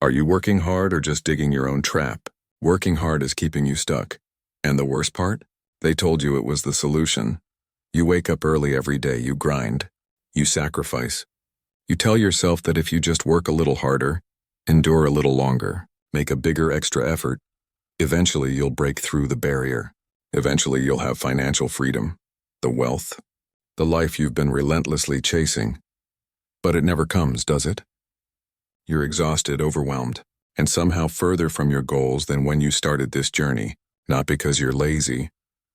Are you working hard or just digging your own trap? Working hard is keeping you stuck. And the worst part? They told you it was the solution. You wake up early every day, you grind, you sacrifice. You tell yourself that if you just work a little harder, endure a little longer, make a bigger extra effort, eventually you'll break through the barrier. Eventually you'll have financial freedom, the wealth, the life you've been relentlessly chasing. But it never comes, does it? You're exhausted, overwhelmed, and somehow further from your goals than when you started this journey, not because you're lazy,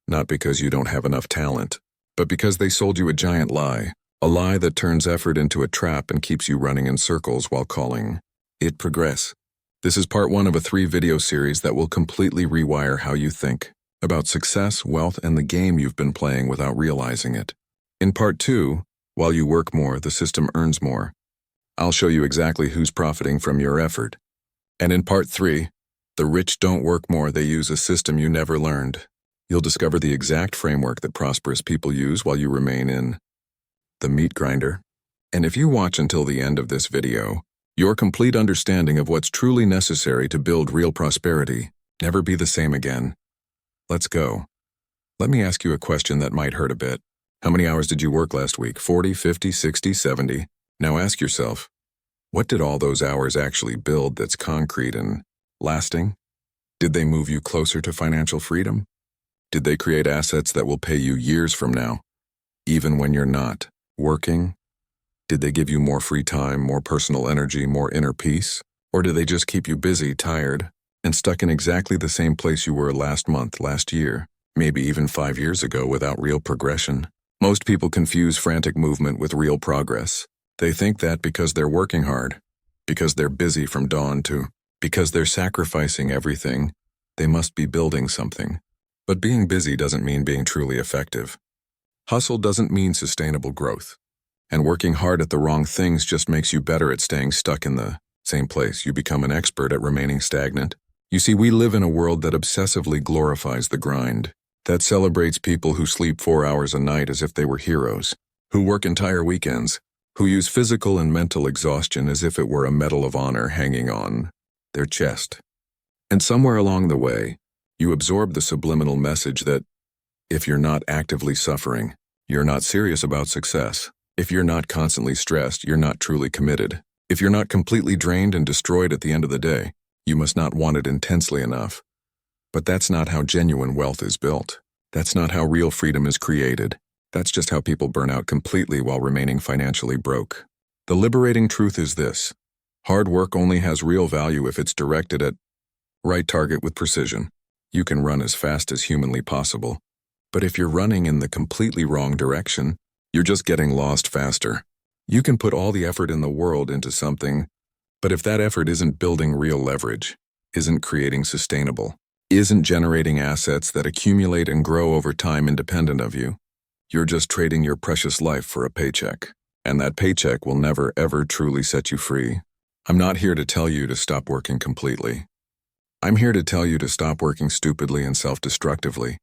not because you don't have enough talent, but because they sold you a giant lie, a lie that turns effort into a trap and keeps you running in circles while calling it progress. This is part 1 of a 3-video series that will completely rewire how you think about success, wealth, and the game you've been playing without realizing it. In part 2, while you work more, the system earns more. I'll show you exactly who's profiting from your effort. And in part 3, the rich don't work more, they use a system you never learned. You'll discover the exact framework that prosperous people use while you remain in the meat grinder. And if you watch until the end of this video, your complete understanding of what's truly necessary to build real prosperity never be the same again. Let's go. Let me ask you a question that might hurt a bit. How many hours did you work last week? 40, 50, 60, 70? Now ask yourself, what did all those hours actually build that's concrete and lasting? Did they move you closer to financial freedom? Did they create assets that will pay you years from now, even when you're not working? Did they give you more free time, more personal energy, more inner peace? Or did they just keep you busy, tired, and stuck in exactly the same place you were last month, last year, maybe even 5 years ago without real progression? Most people confuse frantic movement with real progress. They think that because they're working hard, because they're busy from dawn to, because they're sacrificing everything, they must be building something. But being busy doesn't mean being truly effective. Hustle doesn't mean sustainable growth. And working hard at the wrong things just makes you better at staying stuck in the same place. You become an expert at remaining stagnant. You see, we live in a world that obsessively glorifies the grind, that celebrates people who sleep 4 hours a night as if they were heroes, who work entire weekends, who use physical and mental exhaustion as if it were a medal of honor hanging on their chest. And somewhere along the way, you absorb the subliminal message that if you're not actively suffering, you're not serious about success. If you're not constantly stressed, you're not truly committed. If you're not completely drained and destroyed at the end of the day, you must not want it intensely enough. But that's not how genuine wealth is built. That's not how real freedom is created. That's just how people burn out completely while remaining financially broke. The liberating truth is this: hard work only has real value if it's directed at right target with precision. You can run as fast as humanly possible. But if you're running in the completely wrong direction, you're just getting lost faster. You can put all the effort in the world into something, but if that effort isn't building real leverage, isn't creating sustainable, isn't generating assets that accumulate and grow over time independent of you, you're just trading your precious life for a paycheck. And that paycheck will never, ever truly set you free. I'm not here to tell you to stop working completely. I'm here to tell you to stop working stupidly and self-destructively,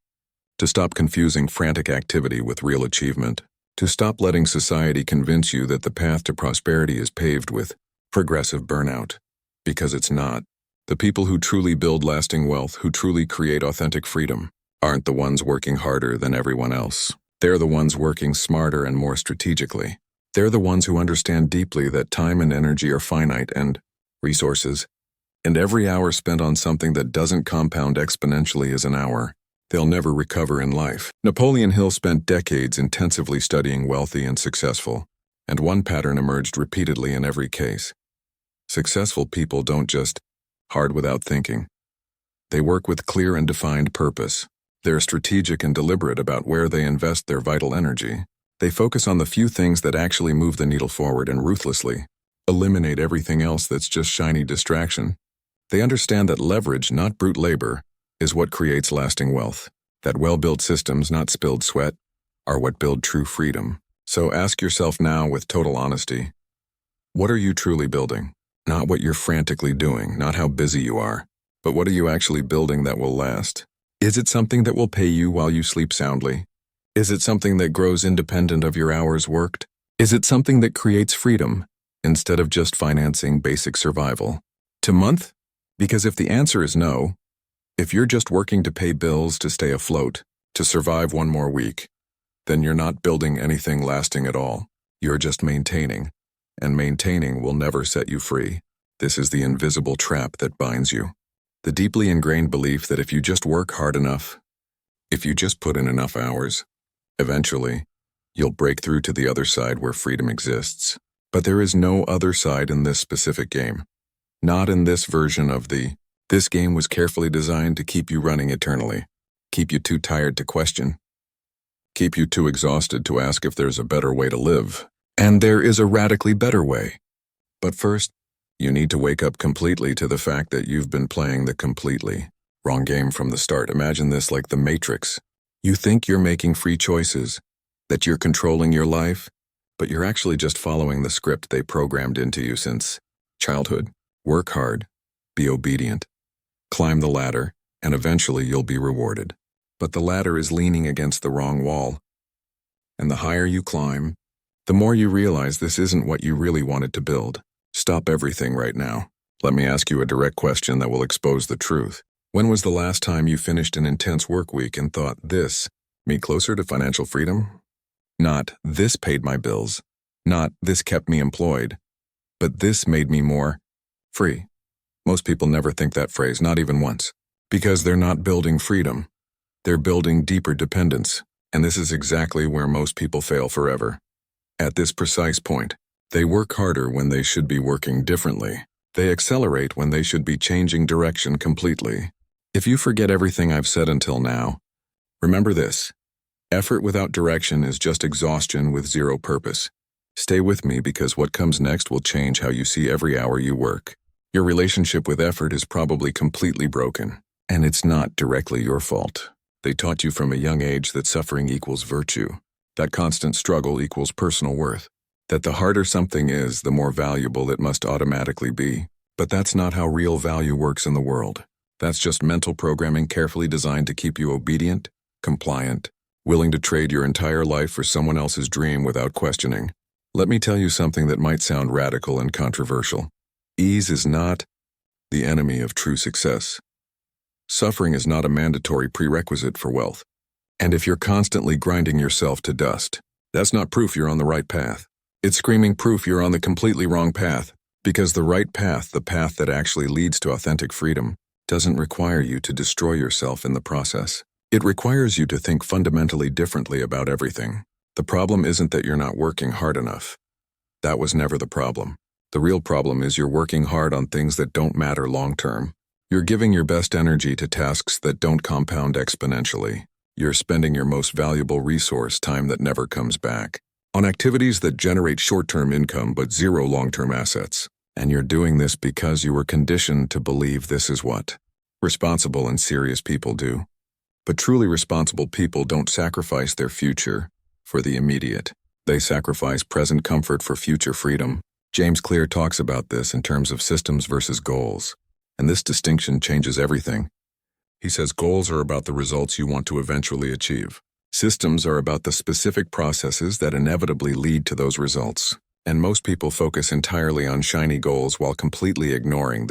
to stop confusing frantic activity with real achievement, to stop letting society convince you that the path to prosperity is paved with progressive burnout, because it's not. The people who truly build lasting wealth, who truly create authentic freedom, aren't the ones working harder than everyone else. They're the ones working smarter and more strategically. They're the ones who understand deeply that time and energy are finite and resources, and every hour spent on something that doesn't compound exponentially is an hour they'll never recover in life. Napoleon Hill spent decades intensively studying wealthy and successful, and one pattern emerged repeatedly in every case. Successful people don't just hard without thinking. They work with clear and defined purpose. They're strategic and deliberate about where they invest their vital energy. They focus on the few things that actually move the needle forward and ruthlessly eliminate everything else that's just shiny distraction. They understand that leverage, not brute labor, is what creates lasting wealth. That well-built systems, not spilled sweat, are what build true freedom. So ask yourself now with total honesty, what are you truly building? Not what you're frantically doing, not how busy you are, but what are you actually building that will last? Is it something that will pay you while you sleep soundly? Is it something that grows independent of your hours worked? Is it something that creates freedom instead of just financing basic survival? To month? Because if the answer is no, if you're just working to pay bills to stay afloat, to survive one more week, then you're not building anything lasting at all. You're just maintaining, and maintaining will never set you free. This is the invisible trap that binds you. The deeply ingrained belief that if you just work hard enough, if you just put in enough hours, eventually, you'll break through to the other side where freedom exists. But there is no other side in this specific game. Not in this version of this game was carefully designed to keep you running eternally, keep you too tired to question, keep you too exhausted to ask if there's a better way to live. And there is a radically better way. But first, you need to wake up completely to the fact that you've been playing the completely wrong game from the start. Imagine this like the Matrix. You think you're making free choices, that you're controlling your life, but you're actually just following the script they programmed into you since childhood. Work hard, be obedient, climb the ladder, and eventually you'll be rewarded. But the ladder is leaning against the wrong wall. And the higher you climb, the more you realize this isn't what you really wanted to build. Stop everything right now. Let me ask you a direct question that will expose the truth. When was the last time you finished an intense work week and thought, this, me closer to financial freedom? Not, this paid my bills. Not, this kept me employed. But this made me more free. Most people never think that phrase, not even once. Because they're not building freedom. They're building deeper dependence. And this is exactly where most people fail forever. At this precise point, they work harder when they should be working differently. They accelerate when they should be changing direction completely. If you forget everything I've said until now, remember this. Effort without direction is just exhaustion with zero purpose. Stay with me because what comes next will change how you see every hour you work. Your relationship with effort is probably completely broken, and it's not directly your fault. They taught you from a young age that suffering equals virtue, that constant struggle equals personal worth, that the harder something is, the more valuable it must automatically be. But that's not how real value works in the world. That's just mental programming carefully designed to keep you obedient, compliant, willing to trade your entire life for someone else's dream without questioning. Let me tell you something that might sound radical and controversial. Ease is not the enemy of true success. Suffering is not a mandatory prerequisite for wealth. And if you're constantly grinding yourself to dust, that's not proof you're on the right path. It's screaming proof you're on the completely wrong path. Because the right path, the path that actually leads to authentic freedom, doesn't require you to destroy yourself in the process. It requires you to think fundamentally differently about everything. The problem isn't that you're not working hard enough. That was never the problem. The real problem is you're working hard on things that don't matter long-term. You're giving your best energy to tasks that don't compound exponentially. You're spending your most valuable resource, time that never comes back, on activities that generate short-term income but zero long-term assets. And you're doing this because you were conditioned to believe this is what responsible and serious people do. But truly responsible people don't sacrifice their future for the immediate. They sacrifice present comfort for future freedom. James Clear talks about this in terms of systems versus goals. And this distinction changes everything. He says goals are about the results you want to eventually achieve. Systems are about the specific processes that inevitably lead to those results. And most people focus entirely on shiny goals while completely ignoring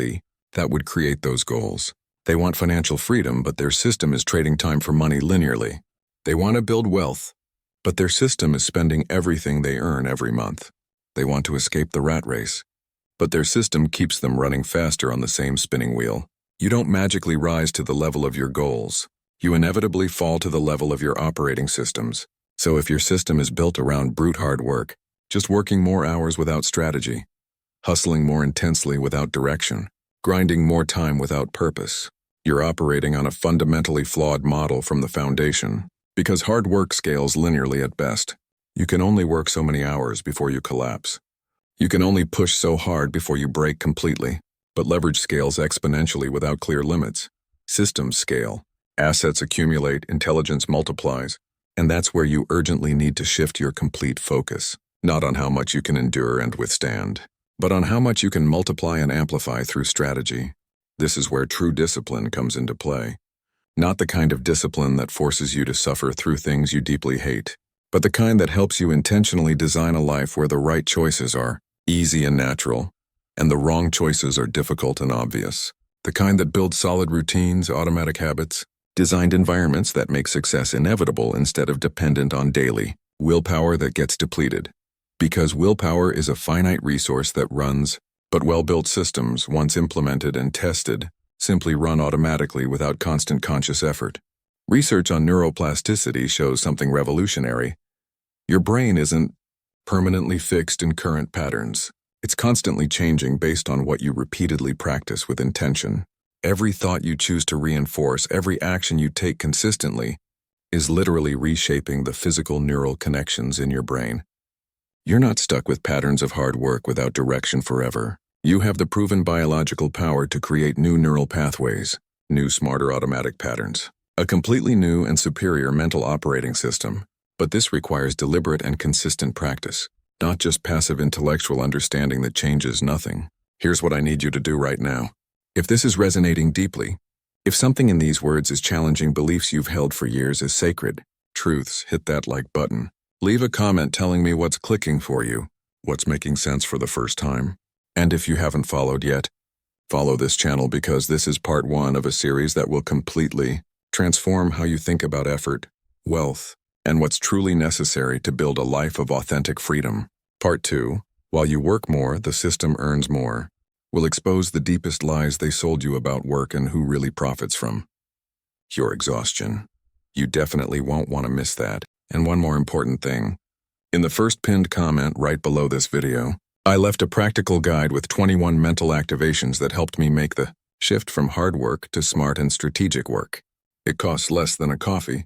that would create those goals. They want financial freedom, but their system is trading time for money linearly. They want to build wealth, but their system is spending everything they earn every month. They want to escape the rat race, but their system keeps them running faster on the same spinning wheel. You don't magically rise to the level of your goals. You inevitably fall to the level of your operating systems. So if your system is built around brute hard work, just working more hours without strategy, hustling more intensely without direction, grinding more time without purpose, you're operating on a fundamentally flawed model from the foundation. Because hard work scales linearly at best. You can only work so many hours before you collapse. You can only push so hard before you break completely. But leverage scales exponentially without clear limits. Systems scale. Assets accumulate, intelligence multiplies. And that's where you urgently need to shift your complete focus. Not on how much you can endure and withstand, but on how much you can multiply and amplify through strategy. This is where true discipline comes into play. Not the kind of discipline that forces you to suffer through things you deeply hate, but the kind that helps you intentionally design a life where the right choices are easy and natural, And the wrong choices are difficult and obvious. The kind that build solid routines, automatic habits, designed environments that make success inevitable instead of dependent on daily willpower that gets depleted. Because willpower is a finite resource that runs, but well-built systems, once implemented and tested, simply run automatically without constant conscious effort. Research on neuroplasticity shows something revolutionary. Your brain isn't permanently fixed in current patterns. It's constantly changing based on what you repeatedly practice with intention. Every thought you choose to reinforce, every action you take consistently, is literally reshaping the physical neural connections in your brain. You're not stuck with patterns of hard work without direction forever. You have the proven biological power to create new neural pathways, new smarter automatic patterns, a completely new and superior mental operating system. But this requires deliberate and consistent practice, not just passive intellectual understanding that changes nothing. Here's what I need you to do right now. If this is resonating deeply, if something in these words is challenging beliefs you've held for years as sacred truths, hit that like button. Leave a comment telling me what's clicking for you, what's making sense for the first time. And if you haven't followed yet, follow this channel because this is part 1 of a series that will completely transform how you think about effort, wealth, and what's truly necessary to build a life of authentic freedom. Part 2, while you work more, the system earns more, will expose the deepest lies they sold you about work and who really profits from your exhaustion. You definitely won't want to miss that. And one more important thing. In the first pinned comment right below this video, I left a practical guide with 21 mental activations that helped me make the shift from hard work to smart and strategic work. It costs less than a coffee,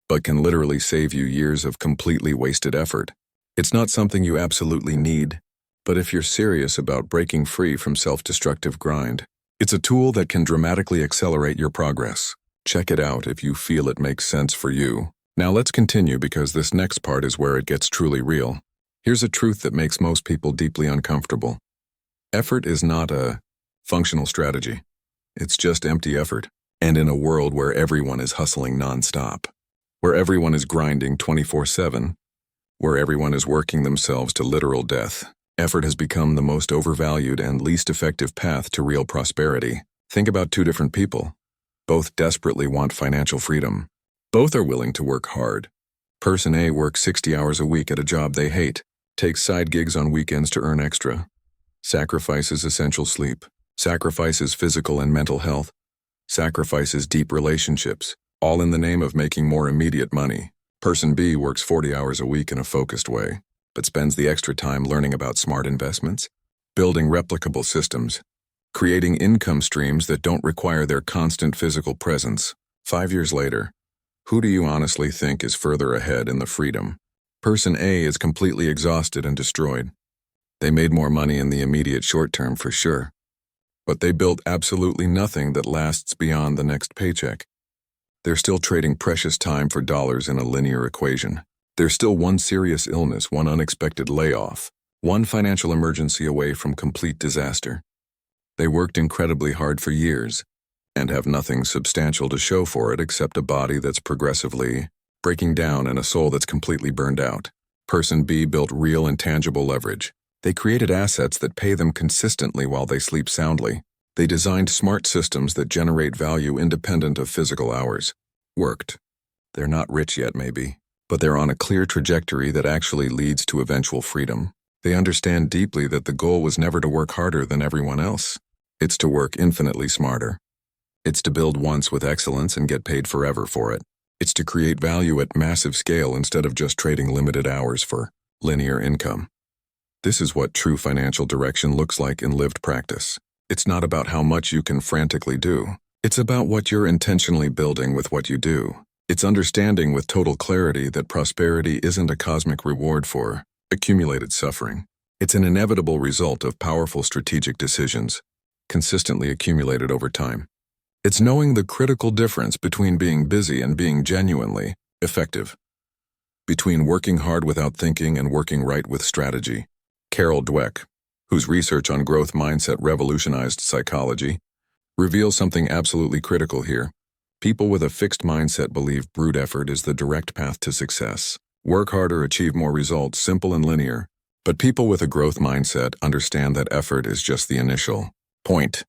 but can literally save you years of completely wasted effort. It's not something you absolutely need, but if you're serious about breaking free from self-destructive grind, it's a tool that can dramatically accelerate your progress. Check it out if you feel it makes sense for you. Now let's continue because this next part is where it gets truly real. Here's a truth that makes most people deeply uncomfortable. Effort is not a functional strategy. It's just empty effort. And in a world where everyone is hustling nonstop, where everyone is grinding 24/7, where everyone is working themselves to literal death, effort has become the most overvalued and least effective path to real prosperity. Think about two different people. Both desperately want financial freedom. Both are willing to work hard. Person A works 60 hours a week at a job they hate, takes side gigs on weekends to earn extra, sacrifices essential sleep, sacrifices physical and mental health, sacrifices deep relationships, all in the name of making more immediate money. Person B works 40 hours a week in a focused way, but spends the extra time learning about smart investments, building replicable systems, creating income streams that don't require their constant physical presence. 5 years later, who do you honestly think is further ahead in the freedom? Person A is completely exhausted and destroyed. They made more money in the immediate short term for sure, but they built absolutely nothing that lasts beyond the next paycheck. They're still trading precious time for dollars in a linear equation. They're still one serious illness, one unexpected layoff, one financial emergency away from complete disaster. They worked incredibly hard for years, and have nothing substantial to show for it except a body that's progressively breaking down and a soul that's completely burned out. Person B built real and tangible leverage. They created assets that pay them consistently while they sleep soundly. They designed smart systems that generate value independent of physical hours. Worked. They're not rich yet maybe, but they're on a clear trajectory that actually leads to eventual freedom. They understand deeply that the goal was never to work harder than everyone else. It's to work infinitely smarter. It's to build once with excellence and get paid forever for it. It's to create value at massive scale instead of just trading limited hours for linear income. This is what true financial direction looks like in lived practice. It's not about how much you can frantically do. It's about what you're intentionally building with what you do. It's understanding with total clarity that prosperity isn't a cosmic reward for accumulated suffering. It's an inevitable result of powerful strategic decisions, consistently accumulated over time. It's knowing the critical difference between being busy and being genuinely effective, between working hard without thinking and working right with strategy. Carol Dweck, whose research on growth mindset revolutionized psychology, reveals something absolutely critical here. People with a fixed mindset believe brute effort is the direct path to success. Work harder, achieve more results, simple and linear. But people with a growth mindset understand that effort is just the initial point.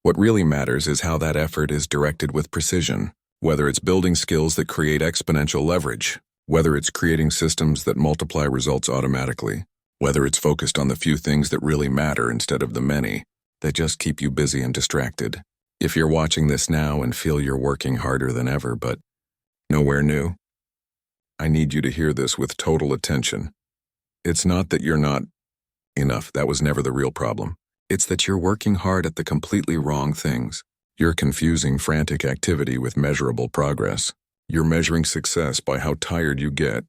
What really matters is how that effort is directed with precision, whether it's building skills that create exponential leverage, whether it's creating systems that multiply results automatically, whether it's focused on the few things that really matter instead of the many that just keep you busy and distracted. If you're watching this now and feel you're working harder than ever but nowhere new, I need you to hear this with total attention. It's not that you're not enough. That was never the real problem. It's that you're working hard at the completely wrong things. You're confusing frantic activity with measurable progress. You're measuring success by how tired you get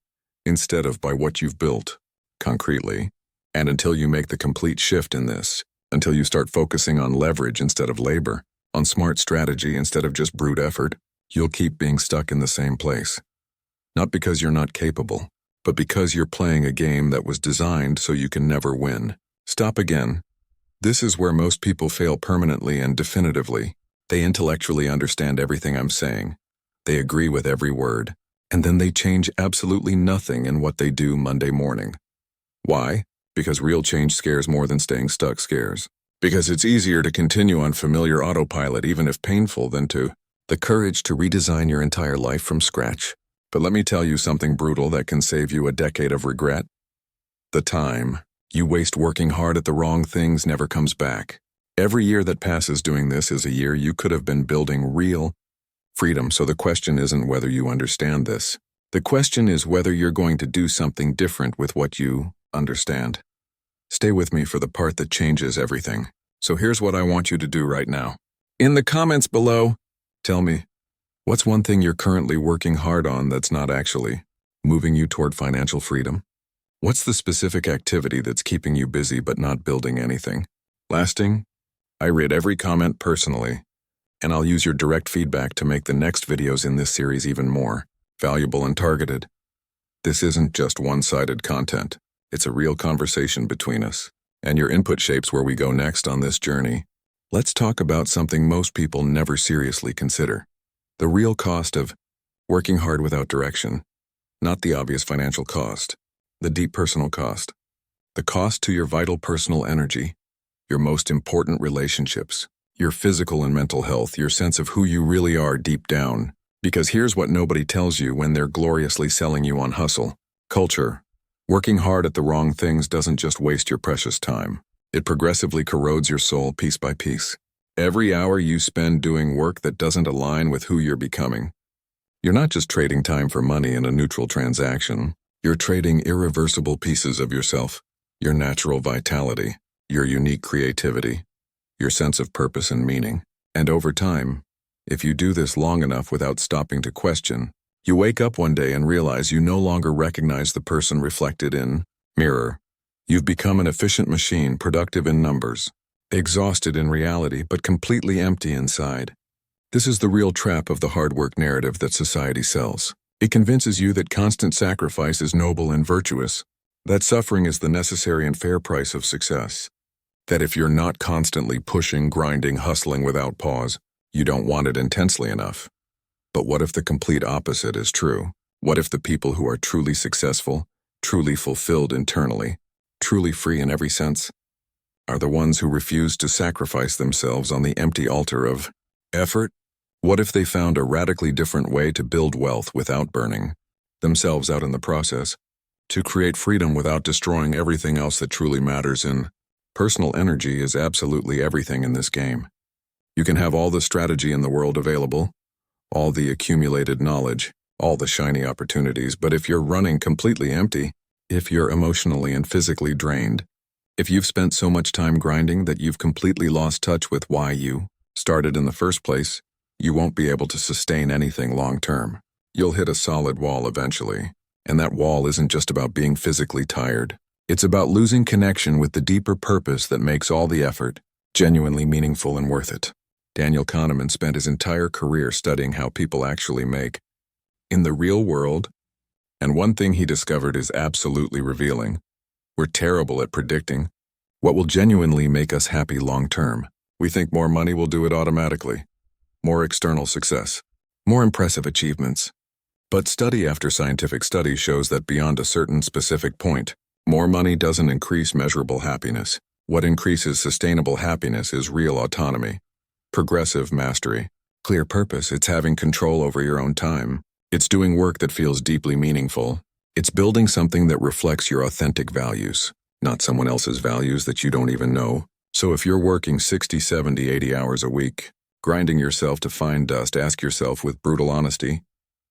instead of by what you've built, concretely. And until you make the complete shift in this, until you start focusing on leverage instead of labor, on smart strategy instead of just brute effort, you'll keep being stuck in the same place. Not because you're not capable, but because you're playing a game that was designed so you can never win. Stop again. This is where most people fail permanently and definitively. They intellectually understand everything I'm saying. They agree with every word, and then they change absolutely nothing in what they do Monday morning. Why? Because real change scares more than staying stuck scares. Because it's easier to continue on familiar autopilot even if painful than to the courage to redesign your entire life from scratch. But let me tell you something brutal that can save you a decade of regret. The time you waste working hard at the wrong things never comes back. Every year that passes doing this is a year you could have been building real freedom. So the question isn't whether you understand this. The question is whether you're going to do something different with what you understand. Stay with me for the part that changes everything. So here's what I want you to do right now. In the comments below, tell me, what's one thing you're currently working hard on that's not actually moving you toward financial freedom? What's the specific activity that's keeping you busy but not building anything lasting? I read every comment personally, and I'll use your direct feedback to make the next videos in this series even more valuable and targeted. This isn't just one-sided content. It's a real conversation between us, and your input shapes where we go next on this journey. Let's talk about something most people never seriously consider. The real cost of working hard without direction. Not the obvious financial cost, the deep personal cost. The cost to your vital personal energy, your most important relationships, your physical and mental health, your sense of who you really are deep down. Because here's what nobody tells you when they're gloriously selling you on hustle culture. Working hard at the wrong things doesn't just waste your precious time. It progressively corrodes your soul piece by piece. Every hour you spend doing work that doesn't align with who you're becoming, you're not just trading time for money in a neutral transaction. You're trading irreversible pieces of yourself, your natural vitality, your unique creativity, your sense of purpose and meaning. And over time, if you do this long enough without stopping to question, you wake up one day and realize you no longer recognize the person reflected in mirror. You've become an efficient machine, productive in numbers, exhausted in reality, but completely empty inside. This is the real trap of the hard work narrative that society sells. It convinces you that constant sacrifice is noble and virtuous, that suffering is the necessary and fair price of success, that if you're not constantly pushing, grinding, hustling without pause, you don't want it intensely enough. But what if the complete opposite is true? What if the people who are truly successful, truly fulfilled internally, truly free in every sense, are the ones who refuse to sacrifice themselves on the empty altar of effort? What if they found a radically different way to build wealth without burning themselves out in the process, to create freedom without destroying everything else that truly matters? And personal energy is absolutely everything in this game. You can have all the strategy in the world available, all the accumulated knowledge, all the shiny opportunities, but if you're running completely empty, if you're emotionally and physically drained, if you've spent so much time grinding that you've completely lost touch with why you started in the first place, you won't be able to sustain anything long term. You'll hit a solid wall eventually, and that wall isn't just about being physically tired. It's about losing connection with the deeper purpose that makes all the effort genuinely meaningful and worth it. Daniel Kahneman spent his entire career studying how people actually make in the real world, and one thing he discovered is absolutely revealing. We're terrible at predicting what will genuinely make us happy long term. We think more money will do it automatically, more external success, more impressive achievements. But study after scientific study shows that beyond a certain specific point, More money doesn't increase measurable happiness. What increases sustainable happiness is real autonomy, progressive mastery, clear purpose. It's having control over your own time. It's doing work that feels deeply meaningful. It's building something that reflects your authentic values, not someone else's values that you don't even know. So if you're working 60, 70, 80 hours a week, grinding yourself to fine dust, ask yourself with brutal honesty,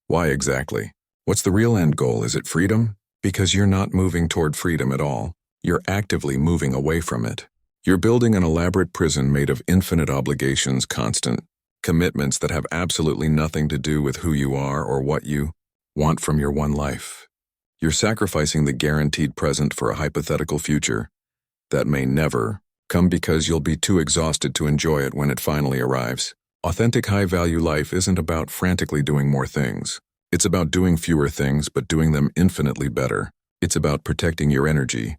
why exactly? What's the real end goal? Is it freedom? Because you're not moving toward freedom at all. You're actively moving away from it. You're building an elaborate prison made of infinite obligations, constant commitments that have absolutely nothing to do with who you are or what you want from your one life. You're sacrificing the guaranteed present for a hypothetical future that may never come because you'll be too exhausted to enjoy it when it finally arrives. Authentic high-value life isn't about frantically doing more things. It's about doing fewer things but doing them infinitely better. It's about protecting your energy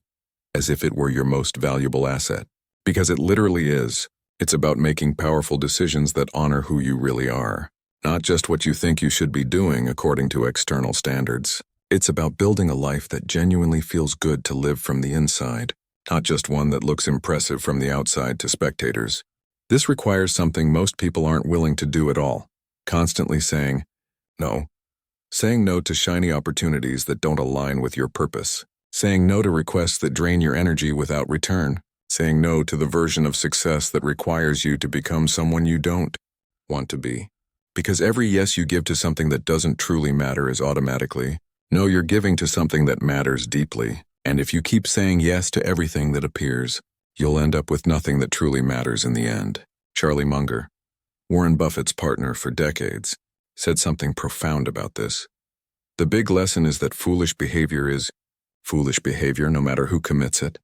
as if it were your most valuable asset. Because it literally is. It's about making powerful decisions that honor who you really are, not just what you think you should be doing according to external standards. It's about building a life that genuinely feels good to live from the inside, not just one that looks impressive from the outside to spectators. This requires something most people aren't willing to do at all. Constantly saying no. Saying no to shiny opportunities that don't align with your purpose. Saying no to requests that drain your energy without return. Saying no to the version of success that requires you to become someone you don't want to be. Because every yes you give to something that doesn't truly matter is automatically no you're giving to something that matters deeply. And if you keep saying yes to everything that appears, you'll end up with nothing that truly matters in the end. Charlie Munger, Warren Buffett's partner for decades, said something profound about this. The big lesson is that foolish behavior is foolish behavior no matter who commits it.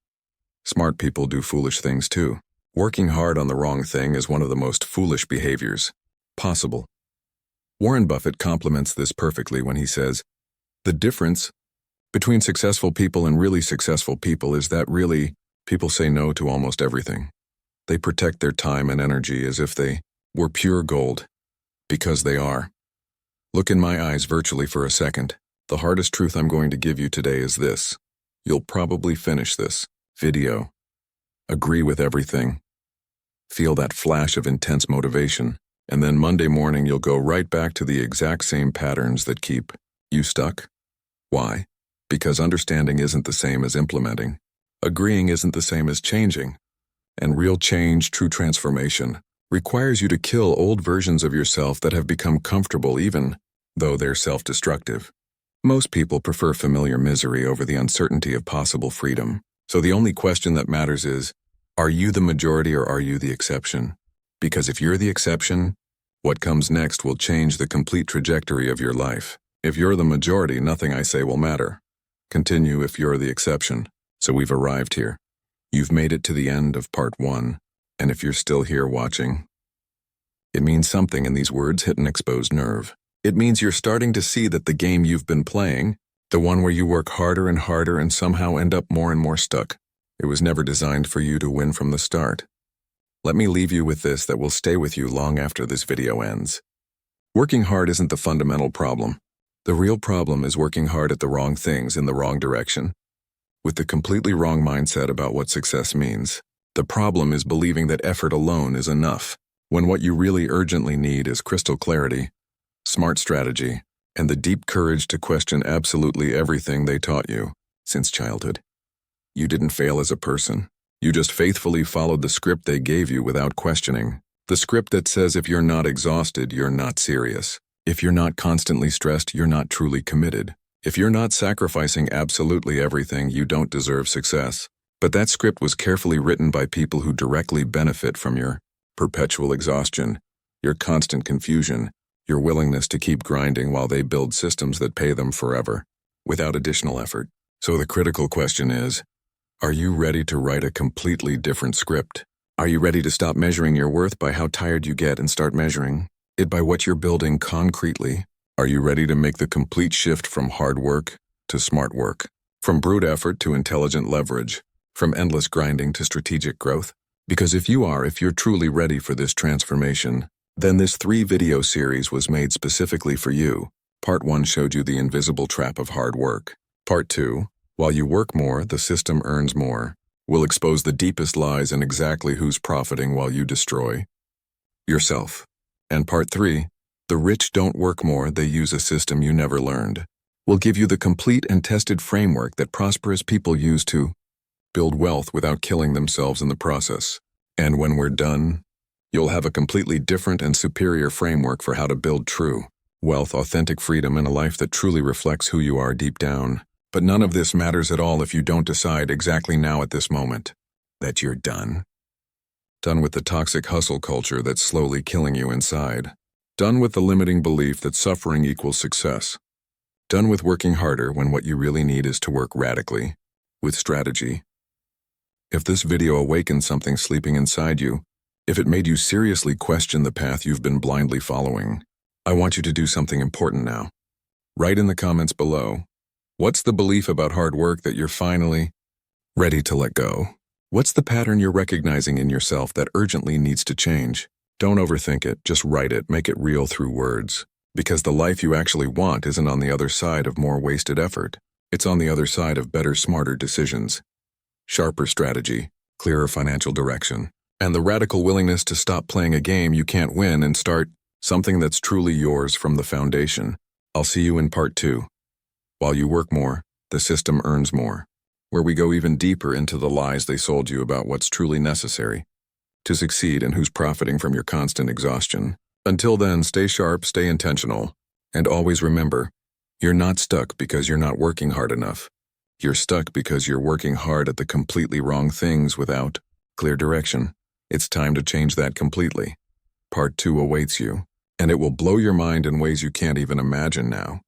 Smart people do foolish things too. Working hard on the wrong thing is one of the most foolish behaviors possible. Warren Buffett complements this perfectly when he says, the difference between successful people and really successful people is that really, people say no to almost everything. They protect their time and energy as if they were pure gold, because they are. Look in my eyes virtually for a second. The hardest truth I'm going to give you today is this. You'll probably finish this video, agree with everything, feel that flash of intense motivation, and then Monday morning you'll go right back to the exact same patterns that keep you stuck. Why? Because understanding isn't the same as implementing. Agreeing isn't the same as changing. And real change, true transformation, requires you to kill old versions of yourself that have become comfortable even though they're self-destructive. Most people prefer familiar misery over the uncertainty of possible freedom. So the only question that matters is, are you the majority or are you the exception? Because if you're the exception, what comes next will change the complete trajectory of your life. If you're the majority, nothing I say will matter. Continue if you're the exception. So we've arrived here. You've made it to the end of part 1, and if you're still here watching, it means something, and these words hit an exposed nerve. It means you're starting to see that the game you've been playing, the one where you work harder and harder and somehow end up more and more stuck, it was never designed for you to win from the start. Let me leave you with this that will stay with you long after this video ends. Working hard isn't the fundamental problem. The real problem is working hard at the wrong things in the wrong direction, with the completely wrong mindset about what success means. The problem is believing that effort alone is enough, when what you really urgently need is crystal clarity, smart strategy, and the deep courage to question absolutely everything they taught you since childhood. You didn't fail as a person. You just faithfully followed the script they gave you without questioning. The script that says if you're not exhausted, you're not serious. If you're not constantly stressed, you're not truly committed. If you're not sacrificing absolutely everything, you don't deserve success. But that script was carefully written by people who directly benefit from your perpetual exhaustion, your constant confusion, your willingness to keep grinding while they build systems that pay them forever, without additional effort. So the critical question is, are you ready to write a completely different script? Are you ready to stop measuring your worth by how tired you get and start measuring it by what you're building concretely? Are you ready to make the complete shift from hard work to smart work, from brute effort to intelligent leverage, from endless grinding to strategic growth? Because if you're truly ready for this transformation, then this 3-video series was made specifically for you. Part 1 showed you the invisible trap of hard work. Part 2 While you work more, the system earns more. We'll expose the deepest lies and exactly who's profiting while you destroy yourself. And part 3, the rich don't work more, they use a system you never learned. We'll give you the complete and tested framework that prosperous people use to build wealth without killing themselves in the process. And when we're done, you'll have a completely different and superior framework for how to build true wealth, authentic freedom, and a life that truly reflects who you are deep down. But none of this matters at all if you don't decide exactly now at this moment that you're done. Done with the toxic hustle culture that's slowly killing you inside. Done with the limiting belief that suffering equals success. Done with working harder when what you really need is to work radically, with strategy. If this video awakened something sleeping inside you, if it made you seriously question the path you've been blindly following, I want you to do something important now. Write in the comments below, what's the belief about hard work that you're finally ready to let go? What's the pattern you're recognizing in yourself that urgently needs to change? Don't overthink it, just write it, make it real through words. Because the life you actually want isn't on the other side of more wasted effort. It's on the other side of better, smarter decisions, sharper strategy, clearer financial direction, and the radical willingness to stop playing a game you can't win and start something that's truly yours from the foundation. I'll see you in part 2. While you work more, the system earns more, where we go even deeper into the lies they sold you about what's truly necessary to succeed and who's profiting from your constant exhaustion. Until then, stay sharp, stay intentional, and always remember, you're not stuck because you're not working hard enough. You're stuck because you're working hard at the completely wrong things without clear direction. It's time to change that completely. Part 2 awaits you, and it will blow your mind in ways you can't even imagine now.